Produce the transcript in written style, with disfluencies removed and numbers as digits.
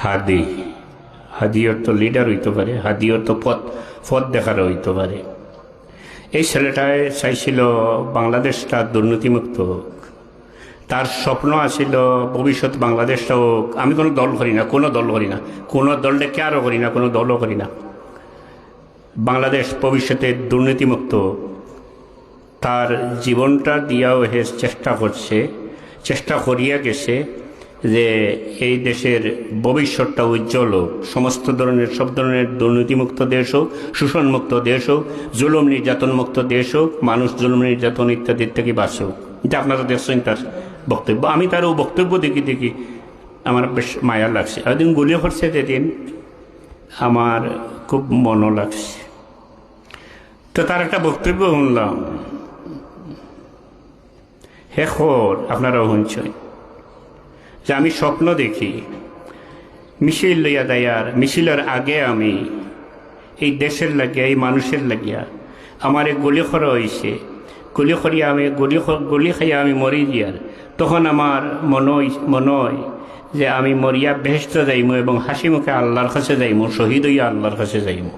হাদি, হাদি অর্থ লিডার হইতে পারে, হাদি অর্থ পথ দেখার হইতে পারে। এই ছেলেটায় চাইছিল বাংলাদেশটা দুর্নীতিমুক্ত হোক। তার স্বপ্ন আছিল ভবিষ্যৎ বাংলাদেশটা হোক। আমি কোনো দল করি না, কোনো দল করি না, কোনো দলটা কেয়ারও করি না, কোনো দলও করি না। বাংলাদেশ ভবিষ্যতে দুর্নীতিমুক্ত, তার জীবনটা দিয়াও হে চেষ্টা করছে, চেষ্টা করিয়া গেছে যে এই দেশের ভবিষ্যৎটা উজ্জ্বল হোক, সমস্ত ধরনের সব ধরনের দুর্নীতিমুক্ত দেশ হোক, শোষণমুক্ত দেশ হোক, জুলুম নির্যাতনমুক্ত দেশ হোক, মানুষ জুলুম নির্যাতন ইত্যাদির থেকে বাঁচুক। এটা আপনারা দেখছেন তার বক্তব্য। আমি তারও বক্তব্য দেখি আমার বেশ মায়া লাগছে। একদিন গুলি করছে যেদিন আমার খুব মনও লাগছে। তো তার একটা বক্তব্য শুনলাম, হে খোর আপনারাও শুনছেন, যে আমি স্বপ্ন দেখি মিছিল লইয়া দেয়ার, মিছিলের আগে আমি এই দেশের লাগিয়া, এই মানুষের লাগিয়া আমার এই গুলি খরা হয়েছে, গুলি খরিয়া আমি গুলি খাইয়া আমি মরি দিয়ার, তখন আমার মনে হয় যে আমি মরিয়া বেহেশতে যাইমু এবং হাসি মুখে আল্লাহর কাছে যাইমু, শহীদ হইয়া আল্লাহর কাছে যাইমু।